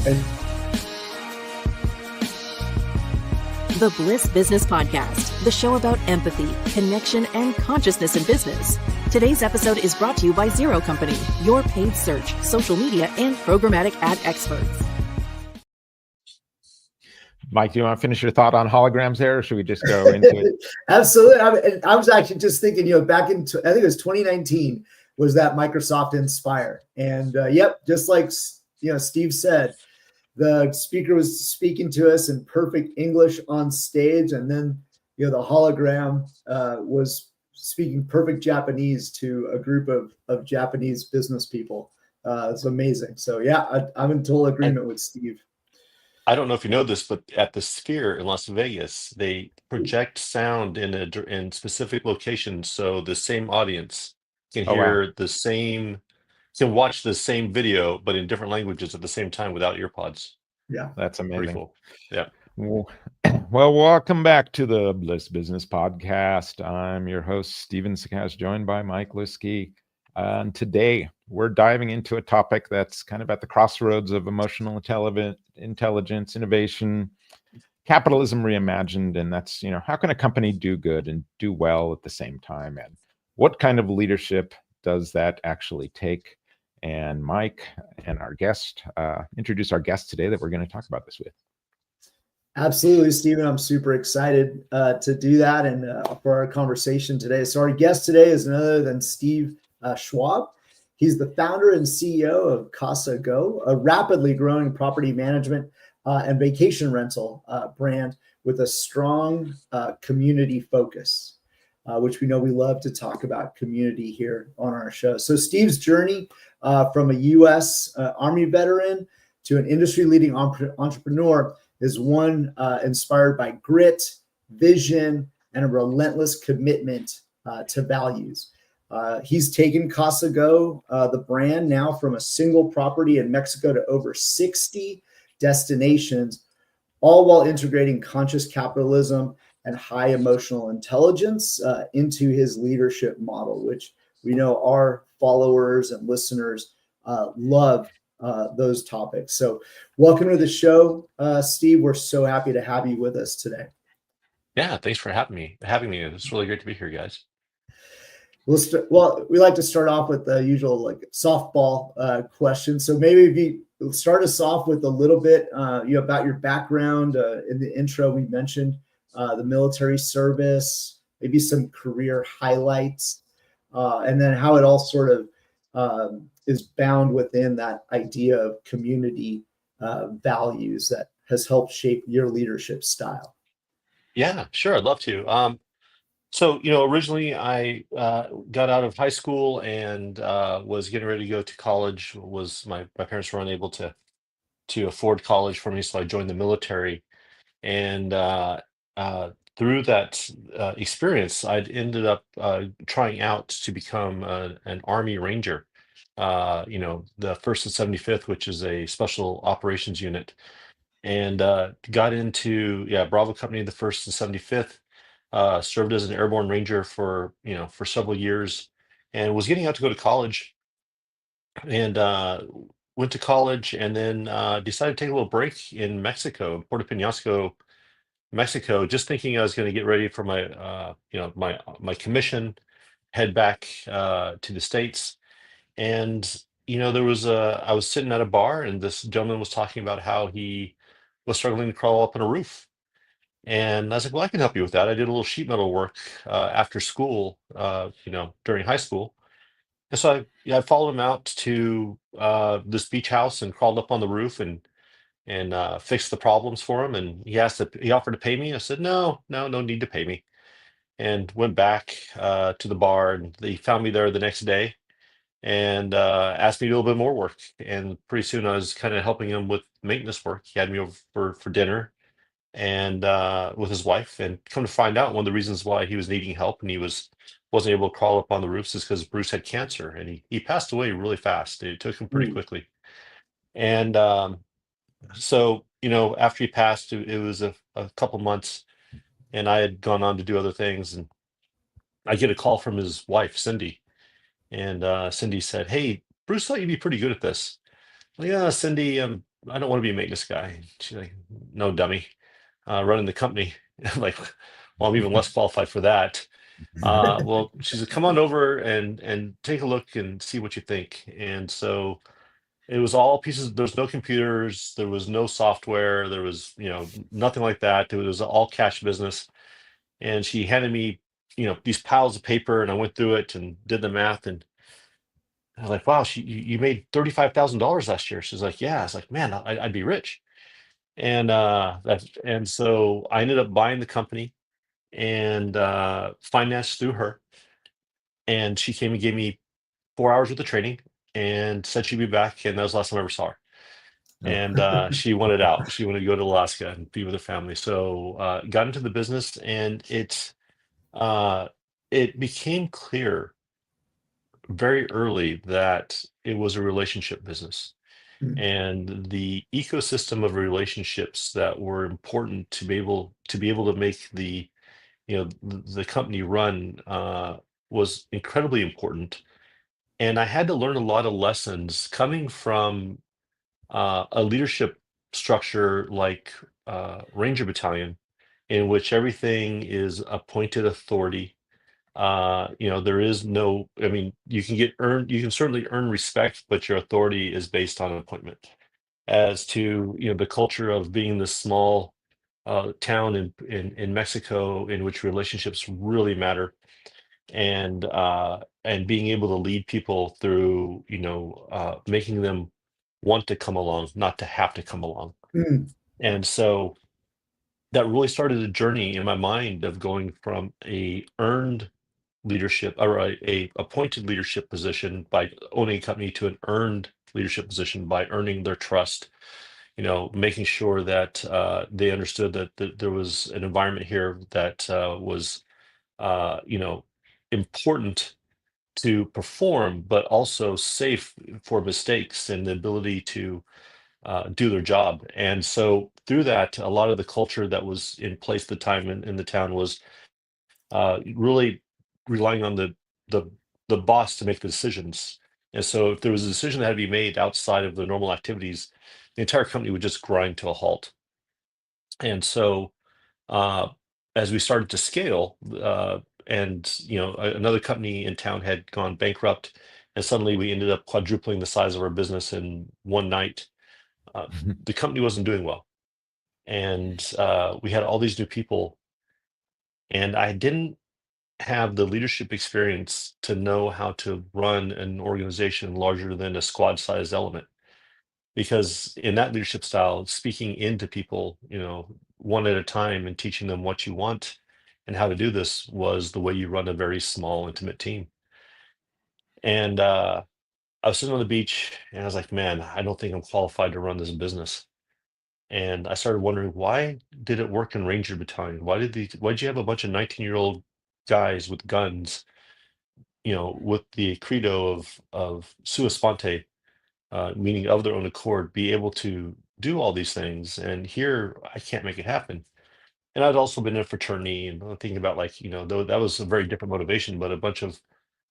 And The Bliss Business Podcast, the show about empathy, connection, and consciousness in business. Today's episode is brought to you by Zero Company, your paid search, social media, and programmatic ad experts. Mike, do you want to finish your thought on holograms there, or should we just go into it? Absolutely. I was actually just thinking, back in, I think it was 2019, was that Microsoft Inspire. And just like, Steve said, the speaker was speaking to us in perfect English on stage. And then, the hologram was speaking perfect Japanese to a group of Japanese business people. It's amazing. So, I'm in total agreement with Steve. I don't know if you know this, but at the Sphere in Las Vegas, they project sound in specific locations, so the same audience can hear the same, can watch the same video, but in different languages at the same time without earpods. Yeah, that's amazing. Pretty cool. Yeah. Well, welcome back to the Bliss Business Podcast. I'm your host, Steven Sakach, joined by Mike Liwski. And today we're diving into a topic that's kind of at the crossroads of emotional intelligence, innovation, capitalism reimagined. And that's, how can a company do good and do well at the same time? And what kind of leadership does that actually take? And Mike and our guest, introduce our guest today that we're going to talk about this with. Absolutely, Stephen. I'm super excited to do that and for our conversation today. So our guest today is none other than Steve Schwab. He's the founder and CEO of Casago, a rapidly growing property management and vacation rental brand with a strong community focus, which we know we love to talk about community here on our show. So Steve's journey from a U.S. Army veteran to an industry-leading entrepreneur is one inspired by grit, vision, and a relentless commitment to values. He's taken Casago, the brand, now from a single property in Mexico to over 60 destinations, all while integrating conscious capitalism and high emotional intelligence into his leadership model, which we know our followers and listeners love those topics. So welcome to the show, Steve. We're so happy to have you with us today. Yeah, thanks for having me. It's really great to be here, guys. Well, we like to start off with the usual softball question. So maybe if you start us off with a little bit about your background. In the intro, we mentioned the military service, maybe some career highlights, and then how it all sort of is bound within that idea of community values that has helped shape your leadership style. Yeah, sure. I'd love to. So, originally I got out of high school and was getting ready to go to college. My parents were unable to afford college for me, so I joined the military. And through that experience, I'd ended up trying out to become an Army Ranger. The 1st and 75th, which is a special operations unit, and got into Bravo Company, the 1st and 75th. Served as an airborne ranger for several years, and was getting out to go to college, and went to college, and then decided to take a little break in Mexico, Puerto Penasco, Mexico, just thinking I was going to get ready for my my commission, head back to the States. And I was sitting at a bar, and this gentleman was talking about how he was struggling to crawl up on a roof. And I was like, well, I can help you with that. I did a little sheet metal work after school, during high school. And so I followed him out to this beach house and crawled up on the roof and fixed the problems for him. And he offered to pay me. I said, no need to pay me. And went back to the bar, and he found me there the next day and asked me to do a little bit more work. And pretty soon I was kind of helping him with maintenance work. He had me over for dinner and with his wife, and come to find out, one of the reasons why he was needing help and he wasn't able to crawl up on the roofs is because Bruce had cancer, and he passed away really fast. It took him pretty quickly. And so after he passed, it was a couple months, and I had gone on to do other things, and I get a call from his wife, Cindy. And Cindy said, hey, Bruce thought you'd be pretty good at this. Well, yeah, Cindy, I don't want to be a maintenance guy. She's like, no, dummy, running the company. I'm like, well, I'm even less qualified for that. Well, she said, come on over and take a look and see what you think. And so it was all pieces. There was no computers, there was no software, there was, nothing like that. It was all cash business. And she handed me, these piles of paper, and I went through it and did the math. And I was like, wow, you made $35,000 last year. She's like, yeah. I was like, man, I'd be rich. And so I ended up buying the company and financed through her. And she came and gave me 4 hours worth of training and said she'd be back. And that was the last time I ever saw her. And she wanted out. She wanted to go to Alaska and be with her family. So got into the business, and it became clear very early that it was a relationship business, and the ecosystem of relationships that were important to be able to make the company run was incredibly important. And I had to learn a lot of lessons coming from a leadership structure like Ranger Battalion, in which everything is appointed authority. There is no, I mean, you can certainly earn respect, but your authority is based on appointment. As to, the culture of being this small town in Mexico, in which relationships really matter, and being able to lead people through, making them want to come along, not to have to come along. Mm. And so that really started a journey in my mind of going from a earned leadership, or a appointed leadership position by owning a company, to an earned leadership position by earning their trust, making sure that they understood that there was an environment here that was important to perform, but also safe for mistakes and the ability to do their job. And so through that, a lot of the culture that was in place at the time in the town was really relying on the boss to make the decisions. And so if there was a decision that had to be made outside of the normal activities, the entire company would just grind to a halt. And so uh, as we started to scale, and another company in town had gone bankrupt, and suddenly we ended up quadrupling the size of our business in one night. The company wasn't doing well, and we had all these new people, and I didn't have the leadership experience to know how to run an organization larger than a squad size element. Because in that leadership style, speaking into people, one at a time, and teaching them what you want and how to do this, was the way you run a very small, intimate team. And I was sitting on the beach, and I was like, man, I don't think I'm qualified to run this business. And I started wondering, why did it work in Ranger Battalion? Why did you have a bunch of 19-year-old guys with guns, with the credo of sua sponte, meaning of their own accord, be able to do all these things? And here, I can't make it happen. And I'd also been in a fraternity, and I'm thinking about, like, though that was a very different motivation, but a bunch of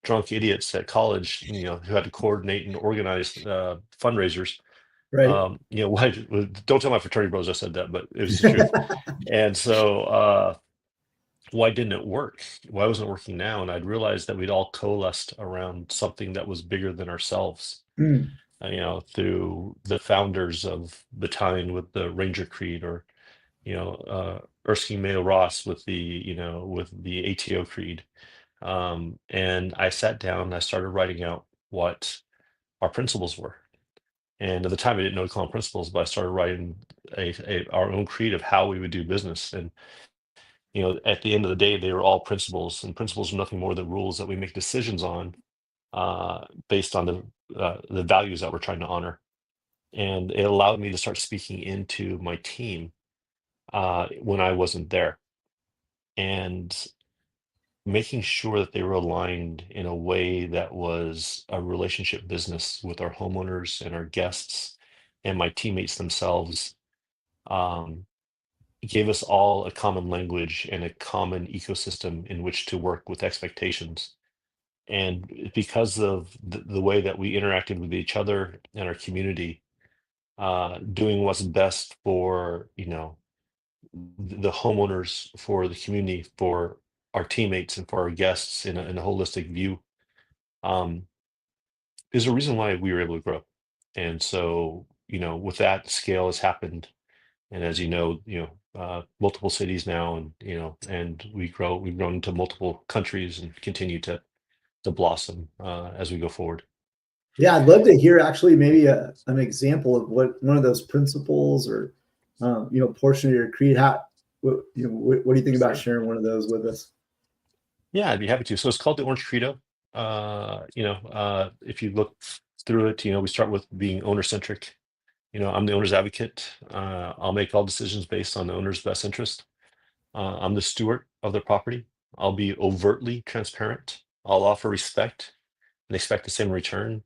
drunk idiots at college, who had to coordinate and organize fundraisers. Right. Why, don't tell my fraternity bros I said that, but it was the truth. And so why didn't it work? Why wasn't it working now? And I'd realized that we'd all coalesced around something that was bigger than ourselves, Mm. through the founders of Battalion with the Ranger Creed, or Erskine Mayo Ross with the ATO Creed. And I sat down and I started writing out what our principles were. And at the time, I didn't know to call them principles, but I started writing our own creed of how we would do business. And at the end of the day, they were all principles, and principles are nothing more than rules that we make decisions on, based on the values that we're trying to honor. And it allowed me to start speaking into my team when I wasn't there, and making sure that they were aligned in a way that was a relationship business with our homeowners and our guests and my teammates themselves. Um, gave us all a common language and a common ecosystem in which to work with expectations. And because of the way that we interacted with each other and our community, doing what's best for, the homeowners, for the community, for our teammates, and for our guests in a holistic view, um, is a reason why we were able to grow. And so, with that, scale has happened. And as multiple cities now, and we've grown into multiple countries and continue to blossom as we go forward. Yeah, I'd love to hear actually maybe an example of what one of those principles or portion of your creed. What do you think about sharing one of those with us? Yeah, I'd be happy to. So it's called the Orange Credo. If you look through it, we start with being owner centric. I'm the owner's advocate. I'll make all decisions based on the owner's best interest. I'm the steward of the property. I'll be overtly transparent. I'll offer respect and expect the same return.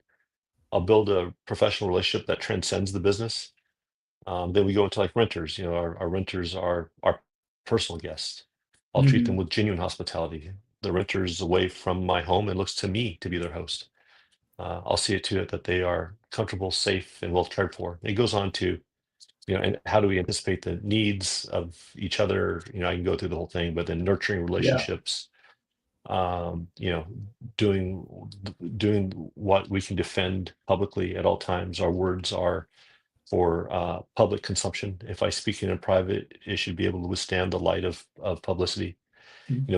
I'll build a professional relationship that transcends the business. Then we go into like renters. Our renters are our personal guests. I'll treat them with genuine hospitality. The renter's away from my home and looks to me to be their host. I'll see it to it that they are comfortable, safe, and well cared for. It goes on to, and how do we anticipate the needs of each other? I can go through the whole thing, but then nurturing relationships, doing what we can defend publicly at all times. Our words are for public consumption. If I speak in private, it should be able to withstand the light of publicity.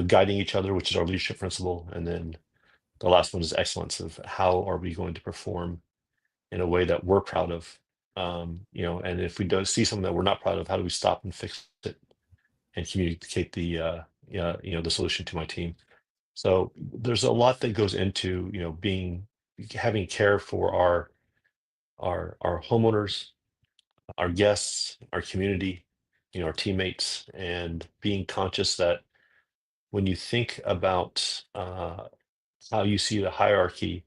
Guiding each other, which is our leadership principle, and then the last one is excellence, of how are we going to perform in a way that we're proud of. And if we don't see something that we're not proud of, how do we stop and fix it and communicate the solution to my team? So there's a lot that goes into having care for our homeowners, our guests, our community, our teammates, and being conscious that when you think about how you see the hierarchy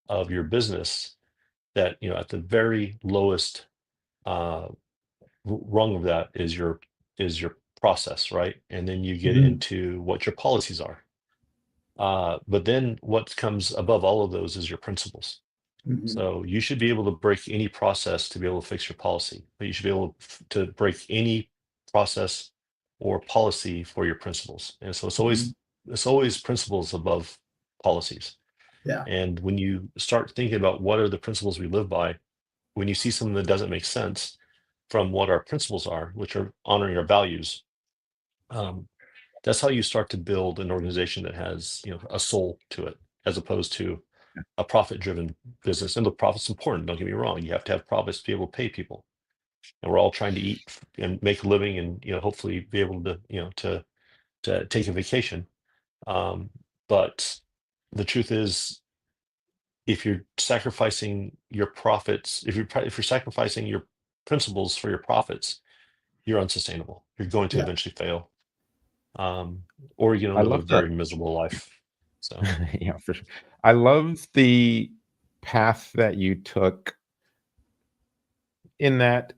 of your business, that at the very lowest rung of that is your process, right? And then you get into what your policies are. But then what comes above all of those is your principles. So you should be able to break any process to be able to fix your policy, but you should be able to break any process or policy for your principles. And so it's always principles above policies. Yeah. And when you start thinking about what are the principles we live by, when you see something that doesn't make sense from what our principles are, which are honoring our values, that's how you start to build an organization that has a soul to it, as opposed to a profit-driven business. And the profit's important, don't get me wrong. You have to have profits to be able to pay people. And we're all trying to eat and make a living, and hopefully be able to to take a vacation. But the truth is, if you're sacrificing your profits, if you're sacrificing your principles for your profits, you're unsustainable. You're going to eventually fail, or you're going to live a very miserable life. So yeah, for sure. I love the path that you took, in that,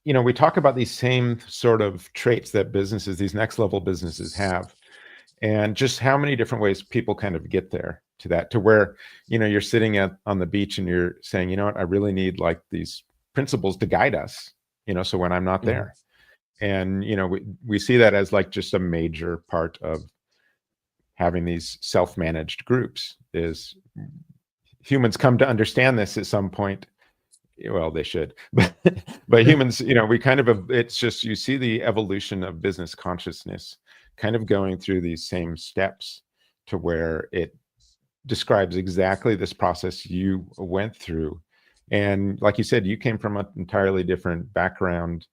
we talk about these same sort of traits that businesses, these next level businesses have, and just how many different ways people kind of get there to that, to where, you're sitting on the beach and you're saying, you know what, I really need like these principles to guide us, so when I'm not there. And, we see that as like just a major part of having these self-managed groups. Is humans come to understand this at some point. Well, they should, but humans, we kind of, it's just, you see the evolution of business consciousness kind of going through these same steps, to where it describes exactly this process you went through. And like you said, you came from an entirely different background,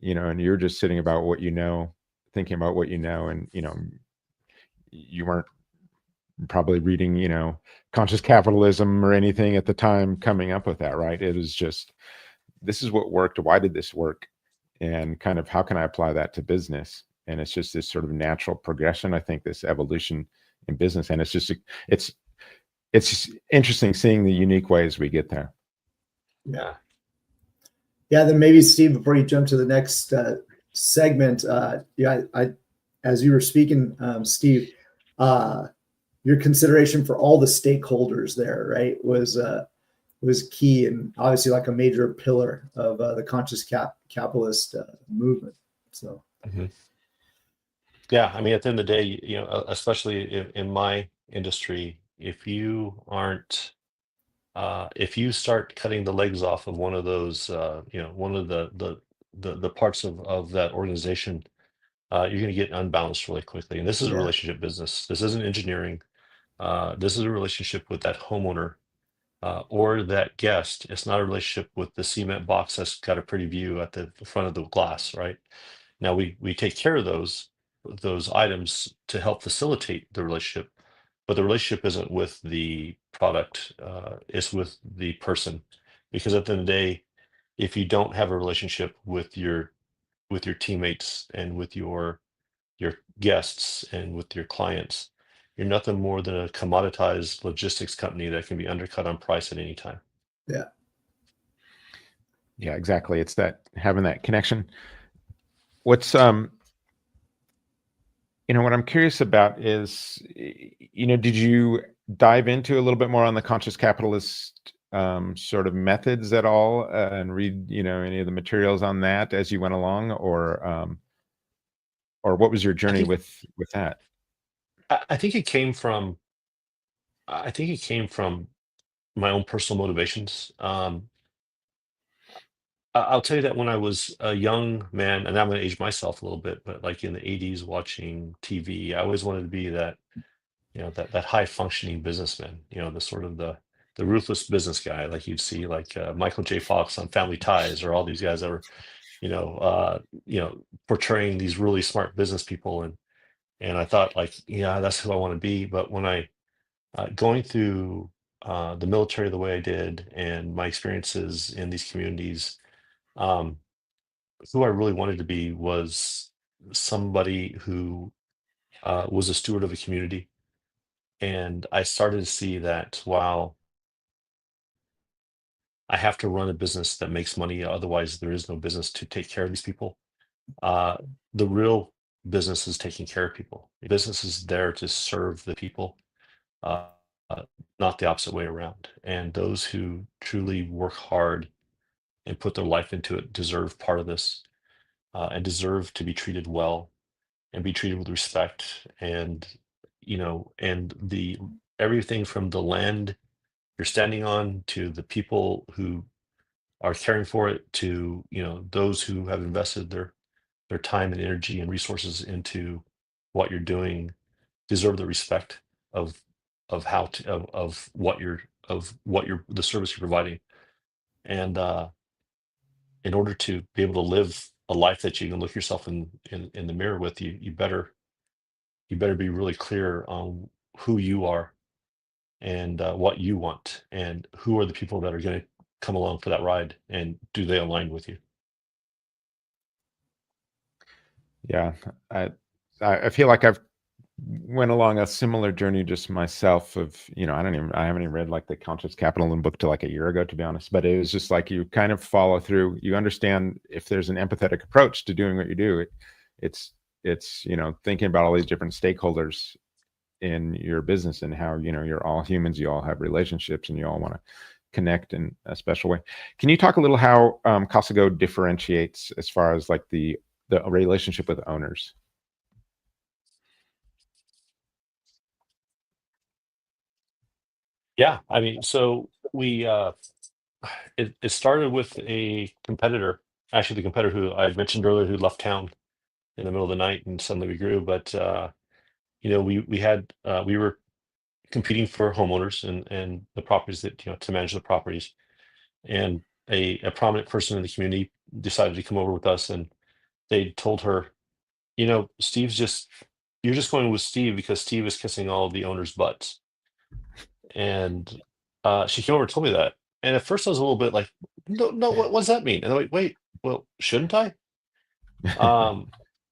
and you're just sitting about what thinking about what and you weren't probably reading Conscious Capitalism or anything at the time coming up with that, right? It was just, this is what worked, why did this work, and kind of how can I apply that to business? And it's just this sort of natural progression, I think, this evolution in business. And it's just it's interesting seeing the unique ways we get there. Yeah. Then maybe, Steve, before you jump to the next segment, I as you were speaking, Steve, your consideration for all the stakeholders there, right, was was key and obviously like a major pillar of the conscious capitalist movement. So. Mm-hmm. Yeah, I mean, at the end of the day, especially in my industry, if you aren't, if you start cutting the legs off of one of those, one of the parts of that organization, you're going to get unbalanced really quickly. And this is a Yeah. relationship business. This isn't engineering. This is a relationship with that homeowner or that guest. It's not a relationship with the cement box that's got a pretty view at the front of the glass, right? Now we take care of those items to help facilitate the relationship, but the relationship isn't with the product, it's with the person. Because at the end of the day, if you don't have a relationship with your teammates and with your guests and with your clients, you're nothing more than a commoditized logistics company that can be undercut on price at any time. Yeah. Yeah, exactly. It's that having that connection. What's what I'm curious about is, did you dive into a little bit more on the conscious capitalist sort of methods at all, and read, any of the materials on that as you went along, or what was your journey with that? I think it came from my own personal motivations. I'll tell you that when I was a young man, and I'm going to age myself a little bit, but like in the 80s watching TV, I always wanted to be that, that high functioning businessman, the sort of the ruthless business guy, like you'd see like Michael J. Fox on Family Ties, or all these guys that were, portraying these really smart business people. And I thought, like, yeah, that's who I want to be. But when I going through the military the way I did, and my experiences in these communities, um, who I really wanted to be was somebody who was a steward of a community. And I started to see that while I have to run a business that makes money, otherwise there is no business to take care of these people. Uh, the real business is taking care of people. The business is there to serve the people, uh, uh, not the opposite way around. And those who truly work hard and put their life into it deserve part of this, and deserve to be treated well and be treated with respect. And and the everything from the land you're standing on to the people who are caring for it to those who have invested their time and energy and resources into what you're doing deserve the respect of how to of what you're the service you're providing. And in order to be able to live a life that you can look yourself in the mirror with, you better be really clear on who you are, and what you want, and who are the people that are going to come along for that ride, and do they align with you. Yeah, I feel like I've went along a similar journey just myself of, I haven't even read like the Conscious Capitalism book till like a year ago, to be honest, but it was just like you kind of follow through, you understand if there's an empathetic approach to doing what you do, it's thinking about all these different stakeholders in your business, and how, you're all humans, you all have relationships, and you all want to connect in a special way. Can you talk a little how Casago differentiates as far as like the relationship with owners? Yeah, I mean, so it started with a competitor, actually the competitor who I mentioned earlier, who left town in the middle of the night, and suddenly we grew. But we were competing for homeowners and the properties that, to manage the properties. And a prominent person in the community decided to come over with us, and they told her, you're just going with Steve because Steve is kissing all of the owners' butts. And she came over and told me that. And at first I was a little bit like, no, no, what does that mean? And I'm like, wait, well, shouldn't I? Um,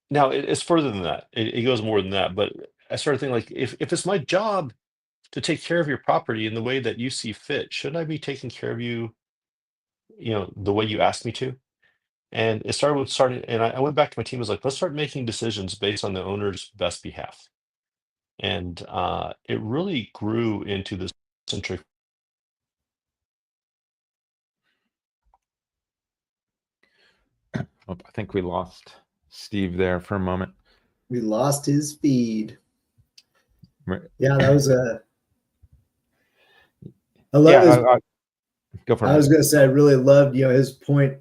Now it's further than that. It goes more than that. But I started thinking, like, if it's my job to take care of your property in the way that you see fit, shouldn't I be taking care of you, the way you asked me to? And it started with and I went back to my team, was like, let's start making decisions based on the owner's best behalf. And it really grew into this centric Oh, I think we lost Steve there for a moment. We lost his feed. Right. Yeah, that was I love his. Go for it. I was going to say I really loved his point.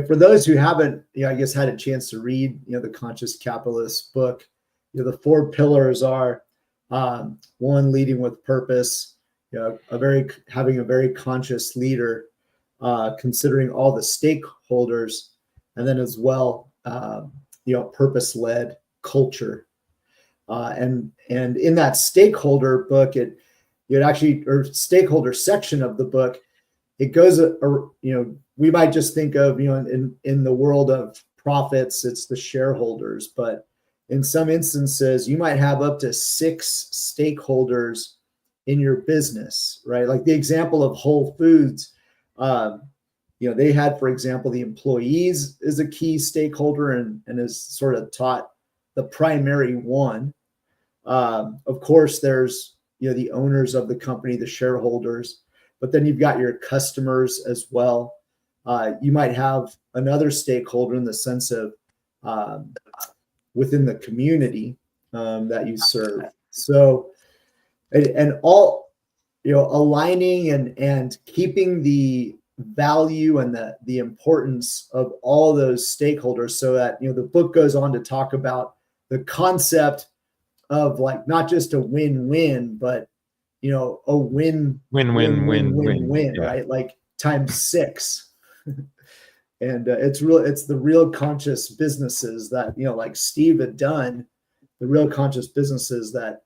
For those who haven't I guess had a chance to read the Conscious Capitalist book, the four pillars are one, leading with purpose, having a very conscious leader, considering all the stakeholders, and then as well purpose-led culture. And in that stakeholder book, it actually, or stakeholder section of the book, it goes, we might just think of, in the world of profits, it's the shareholders, but in some instances, you might have up to 6 stakeholders in your business, right? Like the example of Whole Foods, they had, for example, the employees is a key stakeholder and is sort of taught the primary one. Of course, there's, the owners of the company, the shareholders, but then you've got your customers as well. You might have another stakeholder in the sense of within the community that you serve. So, and all, aligning and keeping the value and the importance of all those stakeholders, so that, the book goes on to talk about the concept of like not just a win-win, but a win, win, right? Like times 6. And it's the real conscious businesses that, like Steve had done, the real conscious businesses that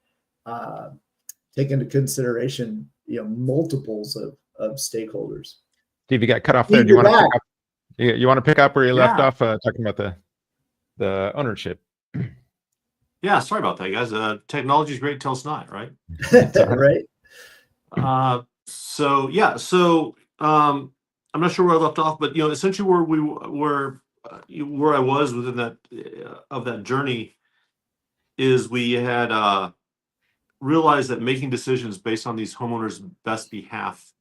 take into consideration, multiples of stakeholders. Steve, you got cut off there. Do you want to pick up? You want to pick up where you left off, talking about the ownership? Yeah, sorry about that, guys. Technology is great till it's not, right? Right. I'm not sure where I left off, but essentially where we were, where I was within that journey, is we had realized that making decisions based on these homeowners' best behalf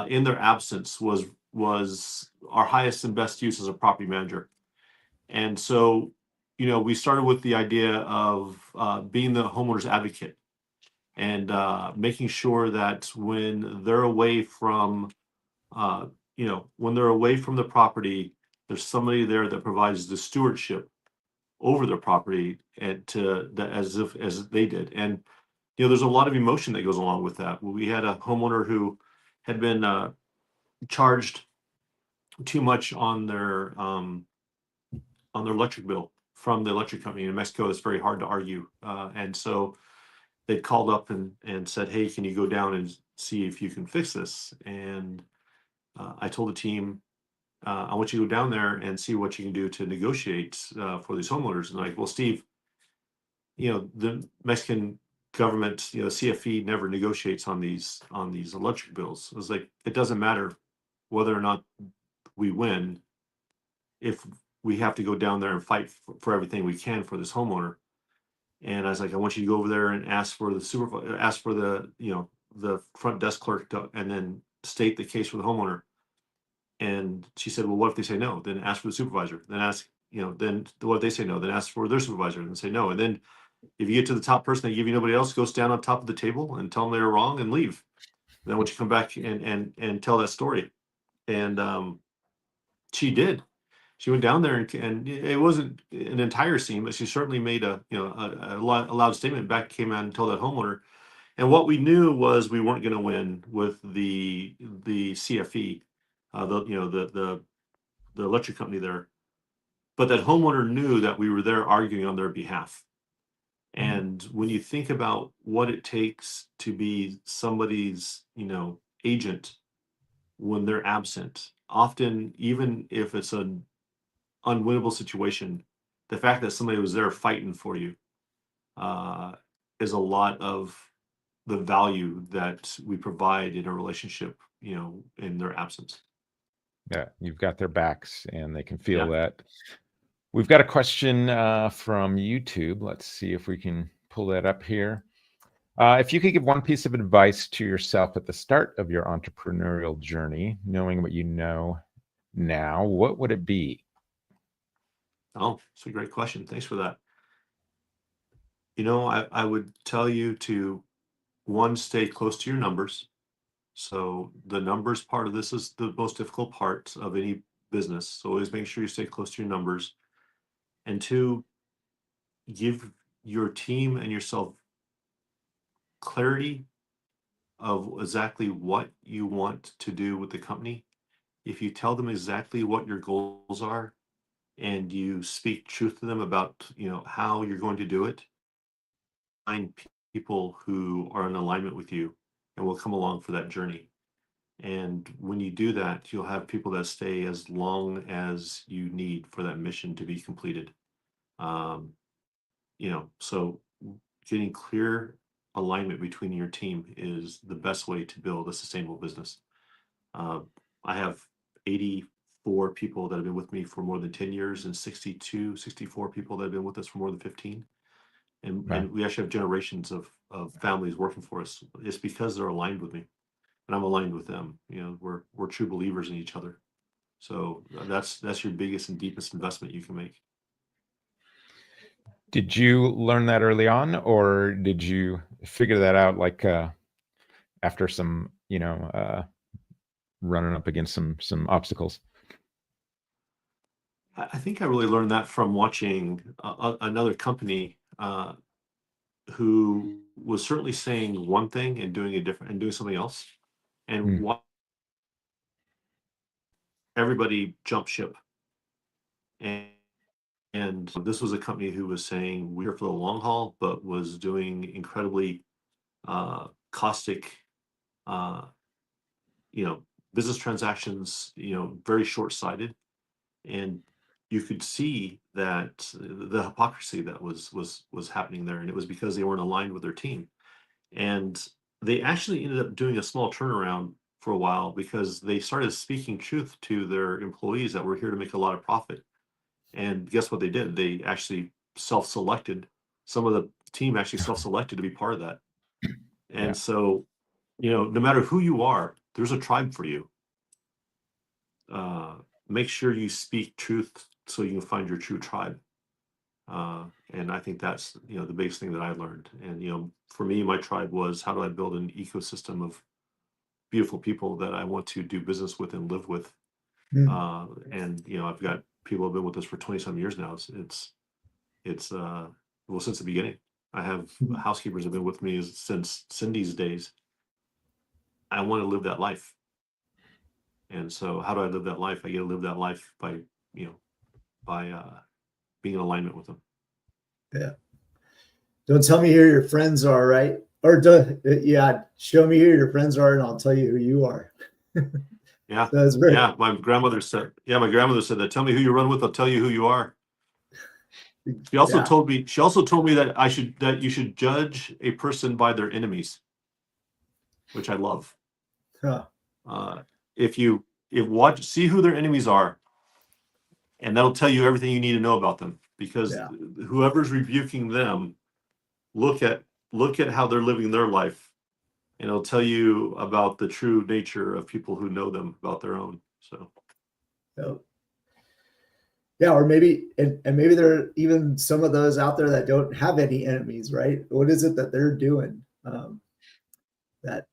in their absence was our highest and best use as a property manager. And so, we started with the idea of being the homeowner's advocate and making sure that when they're away from, when they're away from the property, there's somebody there that provides the stewardship over their property and as they did. And there's a lot of emotion that goes along with that. We had a homeowner who had been charged too much on their electric bill from the electric company in Mexico. It's very hard to argue, and so they called up and said, "Hey, can you go down and see if you can fix this?" And I told the team, "I want you to go down there and see what you can do to negotiate for these homeowners." And like, well, Steve, the Mexican government, CFE never negotiates on these electric bills. I was like, it doesn't matter whether or not we win if we have to go down there and fight for everything we can for this homeowner. And I was like, I want you to go over there and ask for the supervisor, ask for the front desk clerk and then state the case for the homeowner. And she said, well, what if they say no? Then ask for the supervisor. Then ask, then what if they say no? Then ask for their supervisor and say no. And then if you get to the top person, they give you nobody else, go stand on top of the table and tell them they were wrong and leave. Then once you come back and tell that story. And she did. She went down there and it wasn't an entire scene, but she certainly made a loud statement back, came out and told that homeowner. And what we knew was we weren't going to win with the CFE, the electric company there, but that homeowner knew that we were there arguing on their behalf. And when you think about what it takes to be somebody's, agent when they're absent, often, even if it's an unwinnable situation, the fact that somebody was there fighting for you is a lot of the value that we provide in a relationship, in their absence. Yeah, you've got their backs and they can feel that. We've got a question from YouTube. Let's see if we can pull that up here. If you could give one piece of advice to yourself at the start of your entrepreneurial journey, knowing what you know now, what would it be? Oh, it's a great question. Thanks for that. I would tell you to, one, stay close to your numbers. So the numbers part of this is the most difficult part of any business. So always make sure you stay close to your numbers. And two, give your team and yourself clarity of exactly what you want to do with the company. If you tell them exactly what your goals are and you speak truth to them about, how you're going to do it, find people who are in alignment with you and will come along for that journey. And when you do that, you'll have people that stay as long as you need for that mission to be completed. So getting clear alignment between your team is the best way to build a sustainable business. I have 84 people that have been with me for more than 10 years and 64 people that have been with us for more than 15. And we actually have generations of families working for us. It's because they're aligned with me and I'm aligned with them. We're true believers in each other. So that's your biggest and deepest investment you can make. Did you learn that early on, or did you figure that out like after some, running up against some obstacles? I think I really learned that from watching another company who was certainly saying one thing and doing something else, and everybody jumped ship. And this was a company who was saying we're for the long haul, but was doing incredibly caustic, business transactions, very short-sighted. And you could see that the hypocrisy that was happening there, and it was because they weren't aligned with their team. And they actually ended up doing a small turnaround for a while because they started speaking truth to their employees that were here to make a lot of profit. And guess what they did? They actually self-selected. Some of the team actually self-selected to be part of that. And so, no matter who you are, there's a tribe for you. Make sure you speak truth so you can find your true tribe. And I think that's, the biggest thing that I learned. And, for me, my tribe was, how do I build an ecosystem of beautiful people that I want to do business with and live with? And, I've got people who have been with us for 20-some years now. It's well, since the beginning. I have housekeepers have been with me since Cindy's days. I want to live that life. And so how do I live that life? I get to live that life by being in alignment with them. Yeah. Don't tell me who your friends are, right? Or show me who your friends are and I'll tell you who you are. Yeah. That's great. Yeah. My grandmother said that. Tell me who you run with, I'll tell you who you are. She also told me that you should judge a person by their enemies, which I love. Huh. See who their enemies are, and that'll tell you everything you need to know about them, because whoever's rebuking them, look at how they're living their life, and it'll tell you about the true nature of people who know them about their own. So or maybe maybe there are even some of those out there that don't have any enemies, right? What is it that they're doing that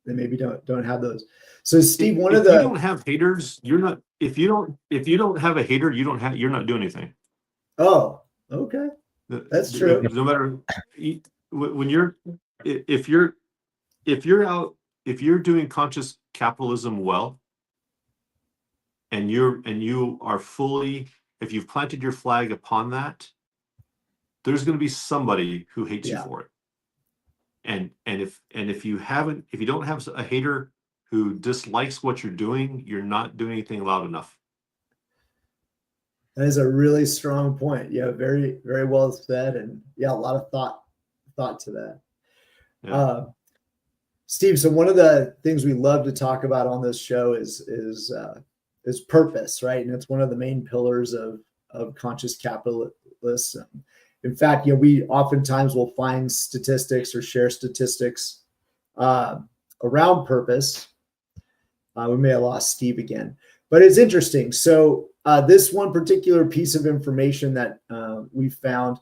they maybe don't have those? So Steve, if you don't have haters, you're not. If you don't have a hater, you're not doing anything. Oh, okay, that's true. No matter if you're doing conscious capitalism well, and you are fully, if you've planted your flag upon that, there's going to be somebody who hates you for it. And if you don't have a hater who dislikes what you're doing, you're not doing anything loud enough. That is a really strong point. Yeah, very, very well said. And a lot of thought to that. Yeah. Steve, so one of the things we love to talk about on this show is purpose, right? And it's one of the main pillars of conscious capitalism. In fact, we oftentimes will find statistics or share statistics around purpose. We may have lost Steve again, but it's interesting. So this one particular piece of information that we found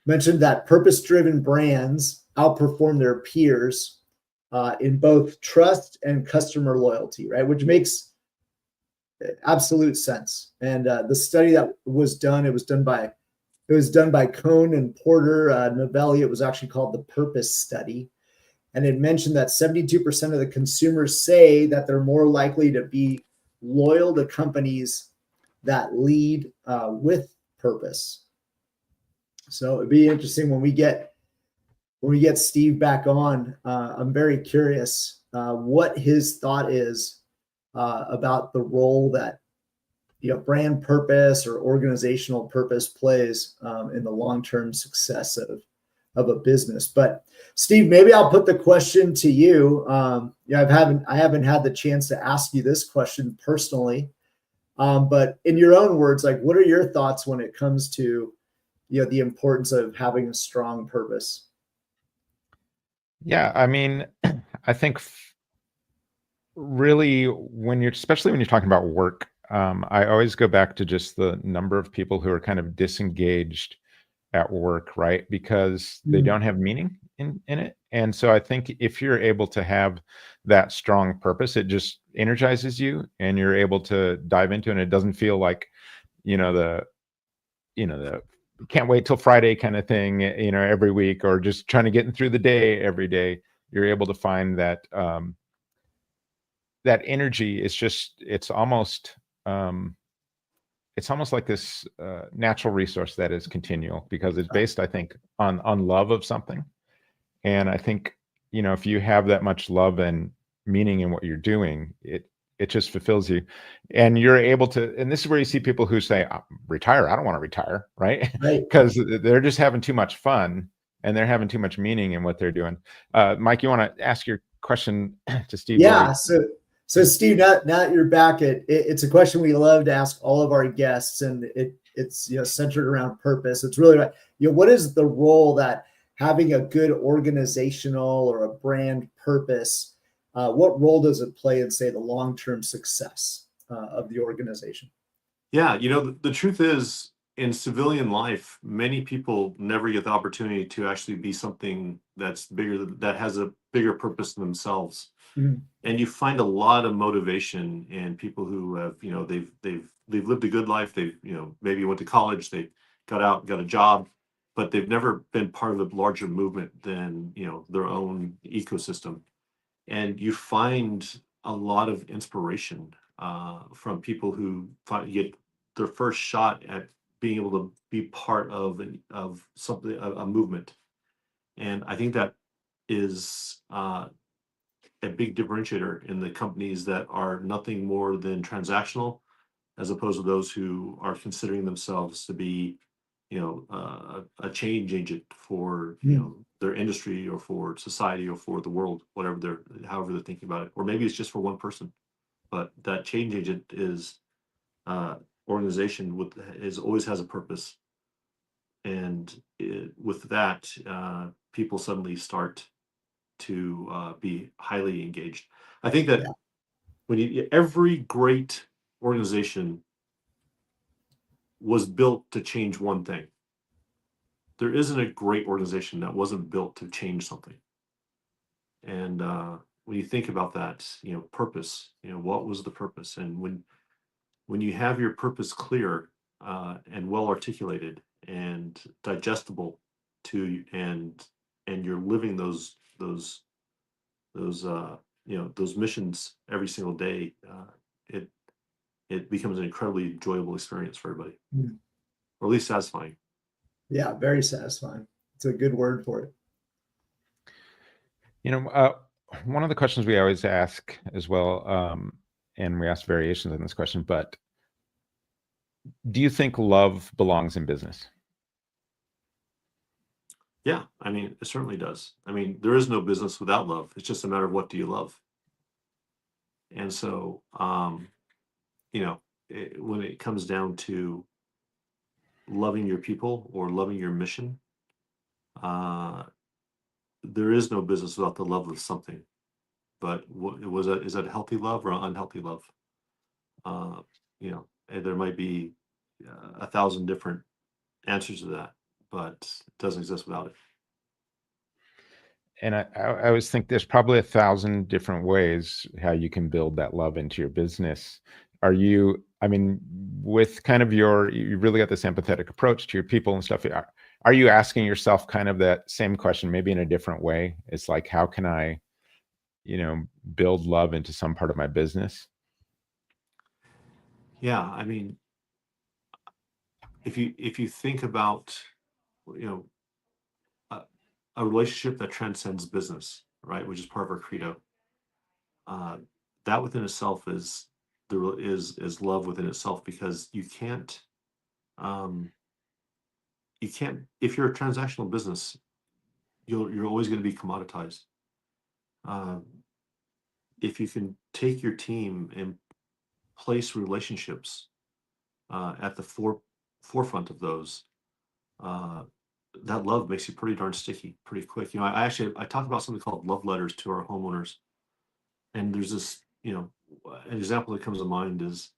mentioned that purpose-driven brands outperform their peers in both trust and customer loyalty, right? Which makes absolute sense. And the study that was done, it was done by Cohn and Porter Novelli. It was actually called the Purpose Study. And it mentioned that 72% of the consumers say that they're more likely to be loyal to companies that lead with purpose. So it'd be interesting when we get Steve back on. I'm very curious what his thought is about the role that brand purpose or organizational purpose plays in the long-term success of a business. But Steve, maybe I'll put the question to you. I haven't had the chance to ask you this question personally, but in your own words, like, what are your thoughts when it comes to the importance of having a strong purpose? Yeah, I mean, I think really especially when you're talking about work, I always go back to just the number of people who are kind of disengaged at work, right? Because they don't have meaning in it. And so I think if you're able to have that strong purpose, it just energizes you and you're able to dive into it. And it doesn't feel like, the can't wait till Friday kind of thing, every week, or just trying to get through the day every day. You're able to find that that energy is just, it's almost like this natural resource that is continual, because it's based, I think, on love of something. And I think, if you have that much love and meaning in what you're doing, it just fulfills you. And you're able to, and this is where you see people who say, retire, I don't want to retire, right? Because they're just having too much fun and they're having too much meaning in what they're doing. Mike, you want to ask your question to Steve? Yeah. So Steve, now that you're back, it's a question we love to ask all of our guests, and it's centered around purpose. It's really like, what is the role that having a good organizational or a brand purpose, what role does it play in, say, the long-term success of the organization? Yeah, the truth is, in civilian life, many people never get the opportunity to actually be something that's bigger, that has a bigger purpose than themselves. And you find a lot of motivation in people who have, they've lived a good life. They've, maybe went to college, they got out, got a job, but they've never been part of a larger movement than, their own ecosystem. And you find a lot of inspiration from people who get their first shot at being able to be part of something, a movement. And I think that is a big differentiator in the companies that are nothing more than transactional, as opposed to those who are considering themselves to be, a change agent for their industry or for society or for the world, however they're thinking about it, or maybe it's just for one person. But that change agent is organization always has a purpose, and with that, people suddenly start to be highly engaged. I think that every great organization was built to change one thing. There isn't a great organization that wasn't built to change something. And when you think about that, purpose, what was the purpose? And when you have your purpose clear and well articulated and digestible to, and you're living those missions every single day, it becomes an incredibly enjoyable experience for everybody, or at least satisfying. Yeah, very satisfying. It's a good word for it. One of the questions we always ask as well, and we ask variations on this question, but do you think love belongs in business? Yeah, I mean, it certainly does. I mean, there is no business without love. It's just a matter of what do you love. And so, when it comes down to loving your people or loving your mission, there is no business without the love of something. But is that healthy love or unhealthy love? there might be 1,000 different answers to that, but it doesn't exist without it. And I always think there's probably 1,000 different ways how you can build that love into your business. Are you, I mean, with kind of you really got this empathetic approach to your people and stuff. Are you asking yourself kind of that same question, maybe in a different way? It's like, how can I, build love into some part of my business? Yeah, I mean, if you think about, a relationship that transcends business, right, which is part of our credo, that within itself is love within itself, because you can't if you're a transactional business, you're always going to be commoditized. If you can take your team and place relationships at the forefront of those, that love makes you pretty darn sticky pretty quick. I talk about something called love letters to our homeowners, and there's this, an example that comes to mind is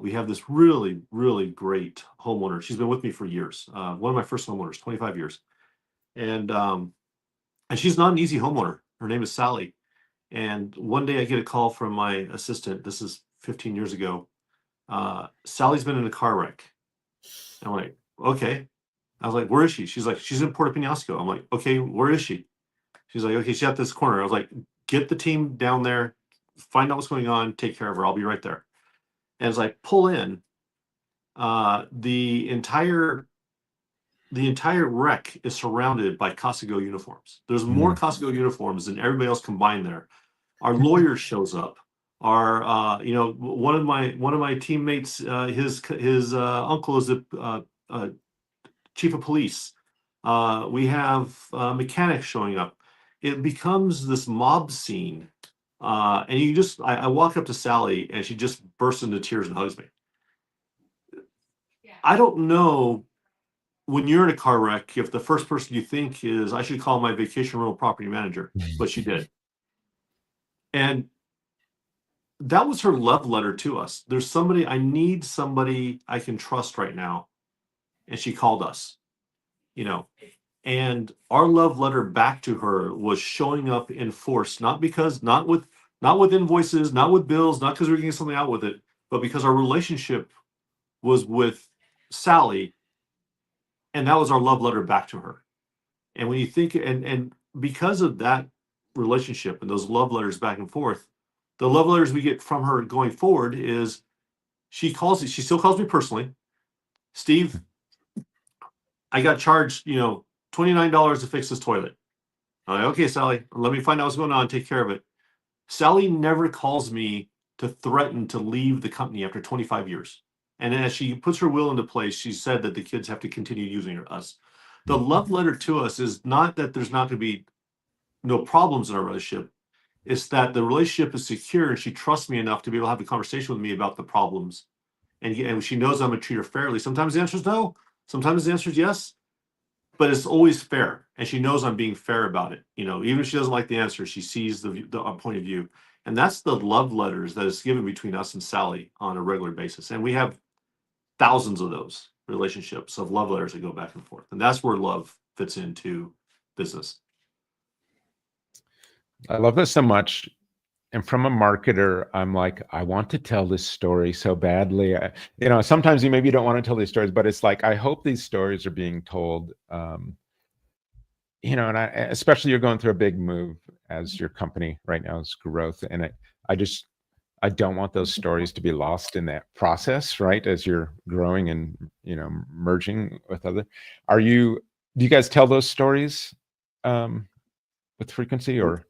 we have this really, really great homeowner. She's been with me for years. One of my first homeowners, 25 years, and she's not an easy homeowner. Her name is Sally. And one day I get a call from my assistant. This is 15 years ago. Sally's been in a car wreck. I'm like, okay. I was like, where is she? She's like, she's in Puerto Penasco. I'm like, okay, where is she? She's like, okay, she's at this corner. I was like, get the team down there, find out what's going on, take care of her. I'll be right there. And as I pull in, the entire wreck is surrounded by Casago uniforms. There's more Casago uniforms than everybody else combined there. Our lawyer shows up. Our one of my teammates, his uncle is a chief of police. We have mechanics showing up. It becomes this mob scene, and I walk up to Sally, and she just bursts into tears and hugs me. I don't know, when you're in a car wreck, if the first person you think is, I should call my vacation rental property manager, but she did. And that was her love letter to us. I need somebody I can trust right now. And she called us, and our love letter back to her was showing up in force, not with invoices, not with bills, not because we were getting something out with it, but because our relationship was with Sally. And that was our love letter back to her. And when you think, and because of that relationship and those love letters back and forth, the love letters we get from her going forward is she still calls me personally. Steve, I got charged, $29 to fix this toilet. I'm like, okay, Sally, let me find out what's going on, take care of it. Sally never calls me to threaten to leave the company after 25 years. And as she puts her will into place, she said that the kids have to continue using us. The love letter to us is not that there's not going to be no problems in our relationship. It's that the relationship is secure, and she trusts me enough to be able to have a conversation with me about the problems. And she knows I'm going to treat her fairly. Sometimes the answer is no. Sometimes the answer is yes. But it's always fair. And she knows I'm being fair about it. Even if she doesn't like the answer, she sees the point of view. And that's the love letters that is given between us and Sally on a regular basis. And we have thousands of those relationships of love letters that go back and forth. And that's where love fits into business. I love this so much. And from a marketer, I'm like, I want to tell this story so badly. Sometimes you maybe don't want to tell these stories, but it's like, I hope these stories are being told. And especially you're going through a big move as your company right now is growth. And I don't want those stories to be lost in that process, right? As you're growing and, merging with other. Do you guys tell those stories with frequency, or?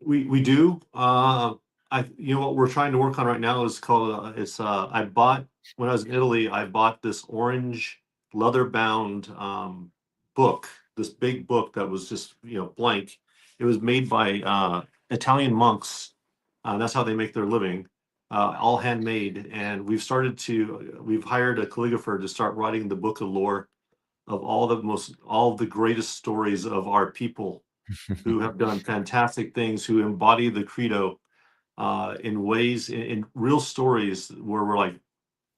We do. What we're trying to work on right now is called, when I was in Italy, I bought this orange leather bound book, this big book that was just, blank. It was made by Italian monks. That's how they make their living, all handmade. And we've hired a calligrapher to start writing the book of lore of all the greatest stories of our people who have done fantastic things, who embody the credo in ways, in real stories where we're like,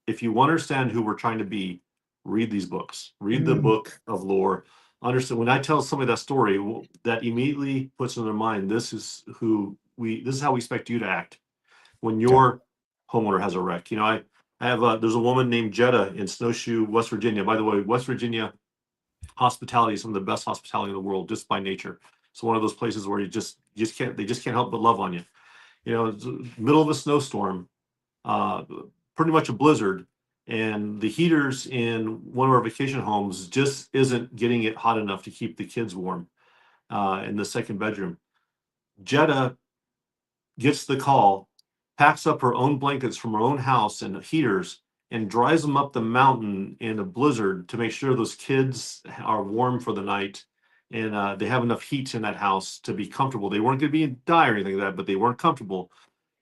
if you want to understand who we're trying to be, read these books. Read the book of lore. Understand when I tell somebody that story, that immediately puts in their mind, this is how we expect you to act when your homeowner has a wreck. I have there's a woman named Jetta in Snowshoe, West Virginia. By the way, West Virginia hospitality is some of the best hospitality in the world, just by nature. It's one of those places where they just can't help but love on you. It's middle of a snowstorm, pretty much a blizzard, and the heaters in one of our vacation homes just isn't getting it hot enough to keep the kids warm in the second bedroom. Jetta gets the call, packs up her own blankets from her own house and heaters, and drives them up the mountain in a blizzard to make sure those kids are warm for the night, and they have enough heat in that house to be comfortable. They weren't going to be die or anything like that, but they weren't comfortable.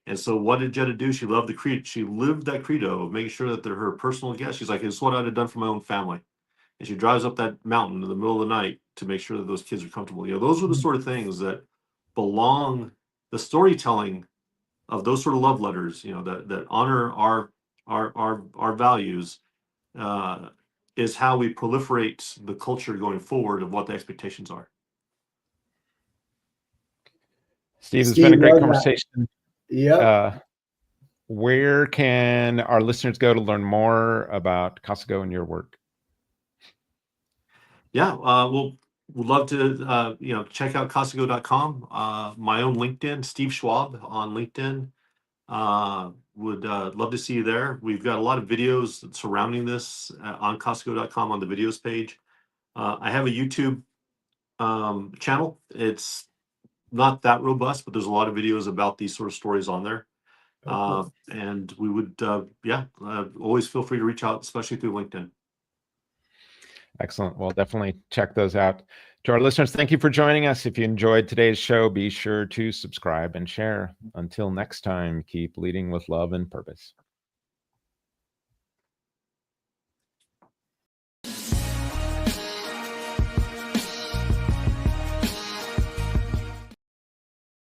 And so what did Jetta do? She loved the creed. She lived that credo of making sure that they're her personal guests. She's like, it's what I'd have done for my own family. And she drives up that mountain in the middle of the night to make sure that those kids are comfortable. Those are the sort of things that belong, the storytelling of those sort of love letters, that honor our values, is how we proliferate the culture going forward of what the expectations are. Steve, it's been a great love that. conversation. Yeah. Where can our listeners go to learn more about Casago and your work? Yeah, we'd love to check out Casago.com. My own LinkedIn, Steve Schwab on LinkedIn. Would love to see you there. We've got a lot of videos surrounding this on Casago.com on the videos page. I have a YouTube channel. It's not that robust, but there's a lot of videos about these sort of stories on there. And we would, always feel free to reach out, especially through LinkedIn. Excellent. Well, definitely check those out. To our listeners, thank you for joining us. If you enjoyed today's show, be sure to subscribe and share. Until next time, keep leading with love and purpose.